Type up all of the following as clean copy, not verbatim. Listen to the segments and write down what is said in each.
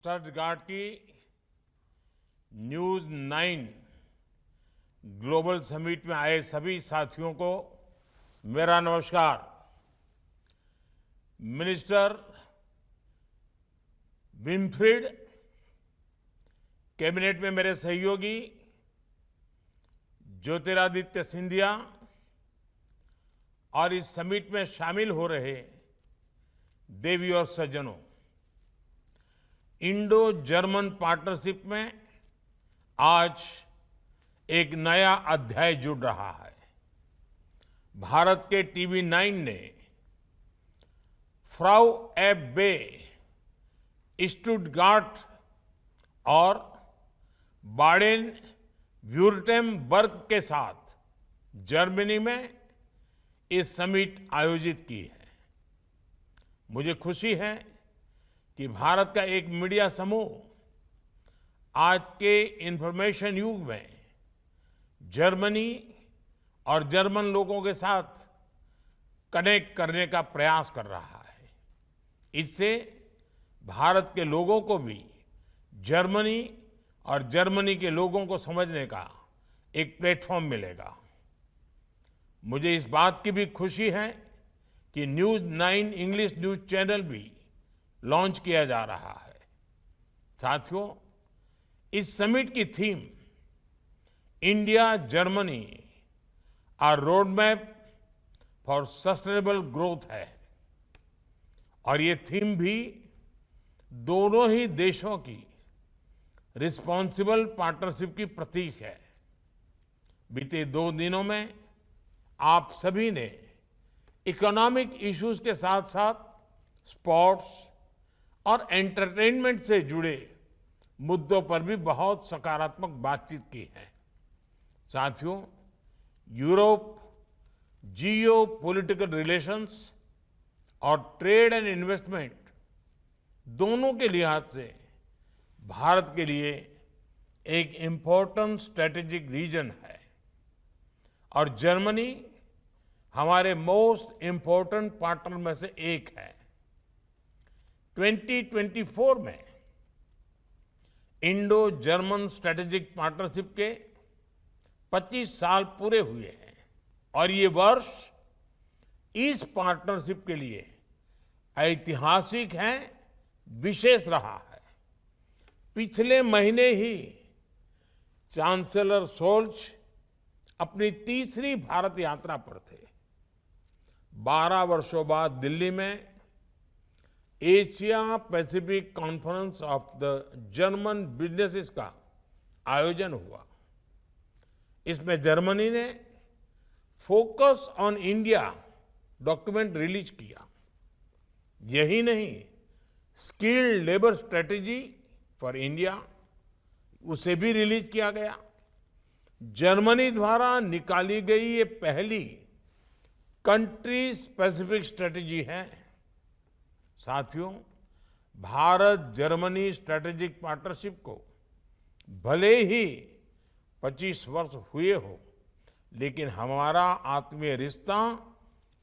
Stuttgart की news 9 global summit में आए सभी साथियों को मेरा नमस्कार। मिनिस्टर विनफ्रीड, कैबिनेट में मेरे सहयोगी ज्योतिरादित्य सिंधिया और इस समिट में शामिल हो रहे देवी और सज्जनों, इंडो जर्मन पार्टनरशिप में आज एक नया अध्याय जुड़ रहा है। भारत के टीवी 9 ने फ्राउ एफ बे, स्टुटगार्ट और बाडेन व्यूर्टेम्बर्ग के साथ जर्मनी में इस समिट आयोजित की है। मुझे खुशी है कि भारत का एक मीडिया समूह आज के इंफॉर्मेशन युग में जर्मनी और जर्मन लोगों के साथ कनेक्ट करने का प्रयास कर रहा है। इससे भारत के लोगों को भी जर्मनी और जर्मनी के लोगों को समझने का एक प्लेटफॉर्म मिलेगा। मुझे इस बात की भी खुशी है कि न्यूज 9 इंग्लिश न्यूज चैनल भी लॉन्च किया जा रहा है। साथियों, इस समिट की theme India Germany a road map for sustainable growth है और ये थीम भी दोनों ही देशों की रिस्पॉन्सिबल पार्टनरशिप की प्रतीक है। बीते 2 दिनों में आप सभी ने इकोनॉमिक इश्यूज के साथ साथ स्पोर्ट्स और एंटरटेनमेंट से जुड़े मुद्दों पर भी बहुत सकारात्मक बातचीत की है। साथियों, यूरोप जियो पॉलिटिकल रिलेशंस और ट्रेड एंड इन्वेस्टमेंट दोनों के लिहाज से भारत के लिए एक इम्पोर्टेंट स्ट्रेटेजिक रीजन है और जर्मनी हमारे मोस्ट इम्पोर्टेंट पार्टनर में से एक है। 2024 में इंडो जर्मन स्ट्रेटेजिक पार्टनरशिप के 25 साल पूरे हुए हैं और ये वर्ष इस पार्टनरशिप के लिए ऐतिहासिक है, विशेष रहा है। पिछले महीने ही चांसलर शोल्ज अपनी तीसरी भारत यात्रा पर थे। 12 वर्षों बाद दिल्ली में Asia Pacific conference of the German businesses का आयोजन हुआ। इसमें जर्मनी ने focus on India document release किया। यही नहीं, skilled labour strategy for India उसे भी रिलीज किया गया। जर्मनी द्वारा निकाली गई ये पहली कंट्री स्पेसिफिक स्ट्रेटेजी है। साथियों, भारत जर्मनी स्ट्रेटेजिक पार्टनरशिप को भले ही 25 वर्ष हुए हो, लेकिन हमारा आत्मीय रिश्ता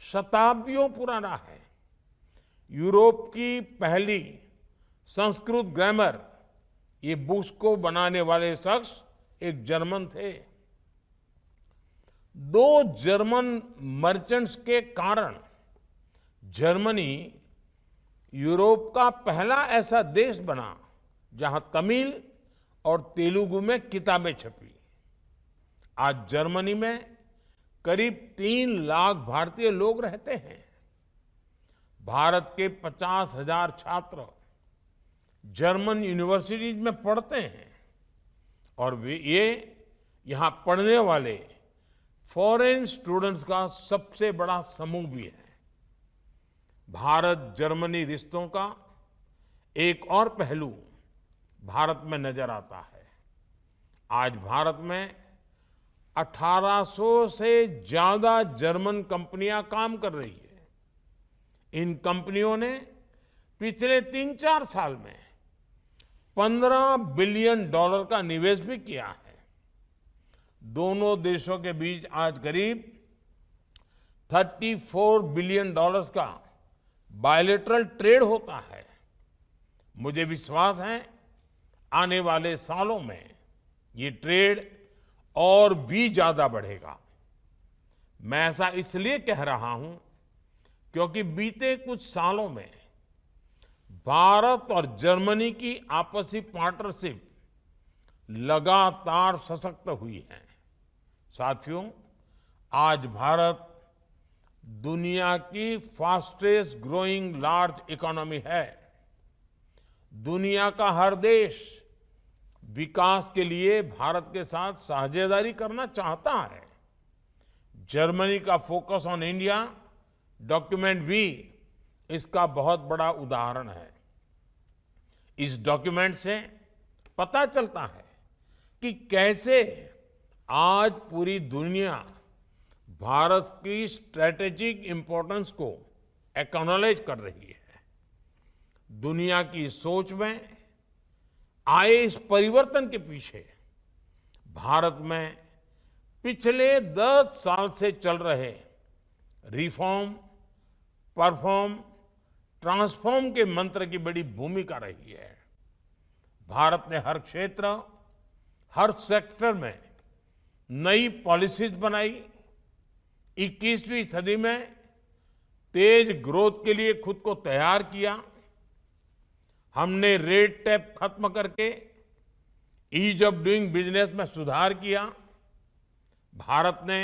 शताब्दियों पुराना है। यूरोप की पहली संस्कृत ग्रामर, ये बुक्स को बनाने वाले शख्स एक जर्मन थे। 2 जर्मन मर्चेंट्स के कारण जर्मनी यूरोप का पहला ऐसा देश बना जहां तमिल और तेलुगु में किताबें छपी। आज जर्मनी में करीब 3 लाख भारतीय लोग रहते हैं। भारत के 50,000 छात्र जर्मन यूनिवर्सिटीज में पढ़ते हैं और ये यहां पढ़ने वाले फॉरेन स्टूडेंट्स का सबसे बड़ा समूह भी है। भारत जर्मनी रिश्तों का एक और पहलू भारत में नजर आता है। आज भारत में 1800 से ज्यादा जर्मन कंपनियां काम कर रही है। इन कंपनियों ने पिछले 3-4 साल में $15 बिलियन का निवेश भी किया है। दोनों देशों के बीच आज करीब $34 बिलियन का बायलैटरल ट्रेड होता है। मुझे विश्वास है आने वाले सालों में ये ट्रेड और भी ज्यादा बढ़ेगा। मैं ऐसा इसलिए कह रहा हूं क्योंकि बीते कुछ सालों में भारत और जर्मनी की आपसी पार्टनरशिप लगातार सशक्त हुई है। साथियों, आज भारत दुनिया की फास्टेस्ट ग्रोइंग लार्ज इकोनॉमी है। दुनिया का हर देश विकास के लिए भारत के साथ साझेदारी करना चाहता है। जर्मनी का फोकस ऑन इंडिया डॉक्यूमेंट भी इसका बहुत बड़ा उदाहरण है। इस डॉक्यूमेंट से पता चलता है कि कैसे आज पूरी दुनिया भारत की स्ट्रैटेजिक इंपॉर्टेंस को एक्नॉलेज कर रही है। दुनिया की सोच में आए इस परिवर्तन के पीछे भारत में पिछले 10 साल से चल रहे रिफॉर्म, परफॉर्म, ट्रांसफॉर्म के मंत्र की बड़ी भूमिका रही है। भारत ने हर क्षेत्र, हर सेक्टर में नई पॉलिसीज बनाई। 21वीं सदी में तेज ग्रोथ के लिए खुद को तैयार किया। हमने रेड टेप खत्म करके ईज ऑफ डूइंग बिजनेस में सुधार किया। भारत ने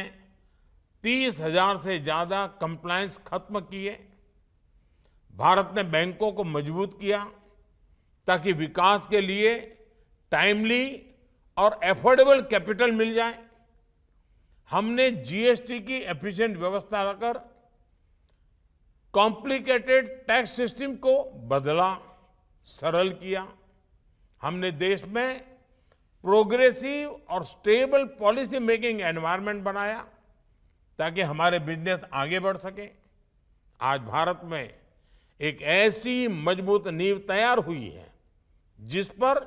30,000 से ज्यादा कंप्लायंस खत्म किए। भारत ने बैंकों को मजबूत किया ताकि विकास के लिए टाइमली और एफोर्डेबल कैपिटल मिल जाए। हमने जीएसटी की एफिशिएंट व्यवस्था रखकर कॉम्प्लिकेटेड टैक्स सिस्टम को बदला, सरल किया। हमने देश में प्रोग्रेसिव और स्टेबल पॉलिसी मेकिंग एनवायरनमेंट बनाया ताकि हमारे बिजनेस आगे बढ़ सके। आज भारत में एक ऐसी मजबूत नींव तैयार हुई है जिस पर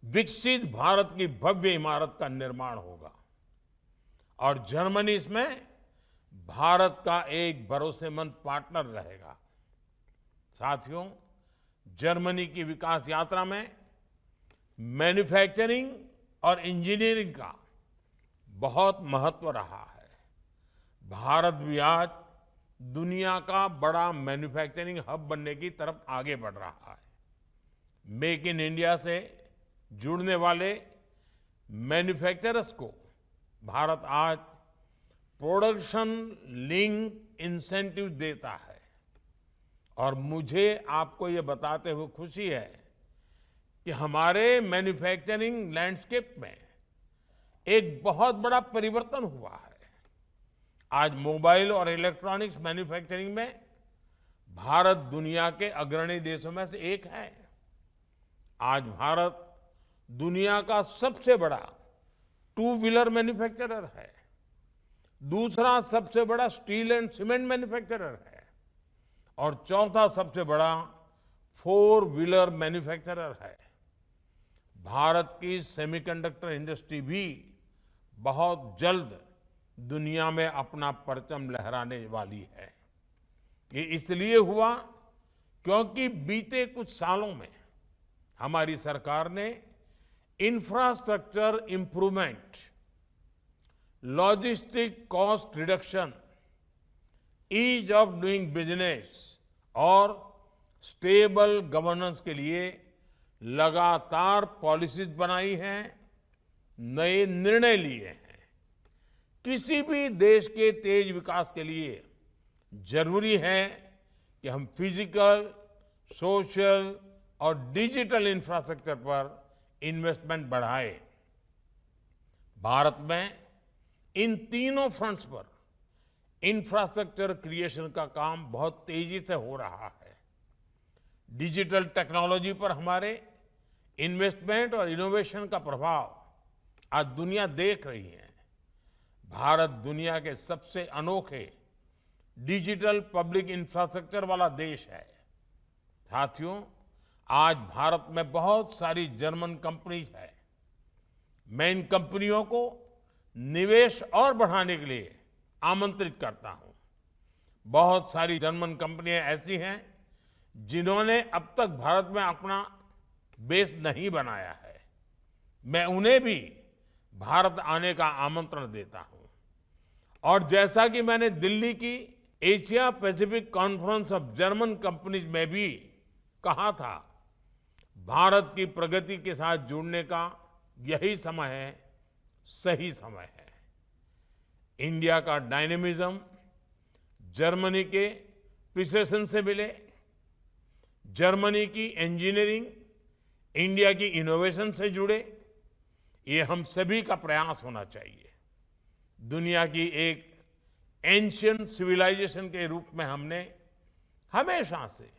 विकसित भारत की भव्य इमारत का निर्माण होगा और जर्मनी इसमें भारत का एक भरोसेमंद पार्टनर रहेगा। साथियों, जर्मनी की विकास यात्रा में मैन्युफैक्चरिंग और इंजीनियरिंग का बहुत महत्व रहा है। भारत भी आज दुनिया का बड़ा मैन्युफैक्चरिंग हब बनने की तरफ आगे बढ़ रहा है। मेक इन इंडिया से जुड़ने वाले मैन्युफैक्चरर्स को भारत आज प्रोडक्शन लिंक इंसेंटिव देता है और मुझे आपको ये बताते हुए खुशी है कि हमारे मैन्युफैक्चरिंग लैंडस्केप में एक बहुत बड़ा परिवर्तन हुआ है। आज मोबाइल और इलेक्ट्रॉनिक्स मैन्युफैक्चरिंग में भारत दुनिया के अग्रणी देशों में से एक है। आज भारत दुनिया का सबसे बड़ा टू व्हीलर मैन्युफैक्चरर है। दूसरा सबसे बड़ा स्टील एंड सीमेंट मैन्युफैक्चरर है और चौथा सबसे बड़ा 4 व्हीलर मैन्युफैक्चरर है। भारत की सेमीकंडक्टर इंडस्ट्री भी बहुत जल्द दुनिया में अपना परचम लहराने वाली है। ये इसलिए हुआ क्योंकि बीते कुछ सालों में हमारी सरकार ने infrastructure improvement, logistic cost reduction, ease of doing business और स्टेबल गवर्नेंस के लिए लगातार पॉलिसीज बनाई हैं, नए निर्णय लिए हैं। किसी भी देश के तेज विकास के लिए जरूरी है कि हम फिजिकल, सोशल और डिजिटल इंफ्रास्ट्रक्चर पर इन्वेस्टमेंट बढ़ाएं। भारत में इन तीनों फ्रंट्स पर इंफ्रास्ट्रक्चर क्रिएशन का काम बहुत तेजी से हो रहा है। डिजिटल टेक्नोलॉजी पर हमारे इन्वेस्टमेंट और इनोवेशन का प्रभाव आज दुनिया देख रही है। भारत दुनिया के सबसे अनोखे डिजिटल पब्लिक इंफ्रास्ट्रक्चर वाला देश है। साथियों, आज भारत में बहुत सारी जर्मन कंपनीज है। मैं इन कंपनियों को निवेश और बढ़ाने के लिए आमंत्रित करता हूं। बहुत सारी जर्मन कंपनियां ऐसी हैं जिन्होंने अब तक भारत में अपना बेस नहीं बनाया है, मैं उन्हें भी भारत आने का आमंत्रण देता हूं। और जैसा कि मैंने दिल्ली की Asia Pacific conference of German companies में भी कहा था, भारत की प्रगति के साथ जुड़ने का यही समय है, सही समय है। इंडिया का डायनेमिज्म जर्मनी के प्रिसिशन से मिले, जर्मनी की इंजीनियरिंग इंडिया की इनोवेशन से जुड़े, ये हम सभी का प्रयास होना चाहिए। दुनिया की एक एंशिएंट सिविलाइजेशन के रूप में हमने हमेशा से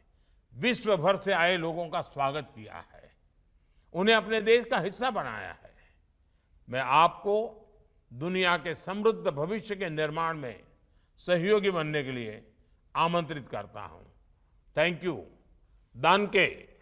विश्व भर से आए लोगों का स्वागत किया है, उन्हें अपने देश का हिस्सा बनाया है। मैं आपको दुनिया के समृद्ध भविष्य के निर्माण में सहयोगी बनने के लिए आमंत्रित करता हूं। Thank you. दानके।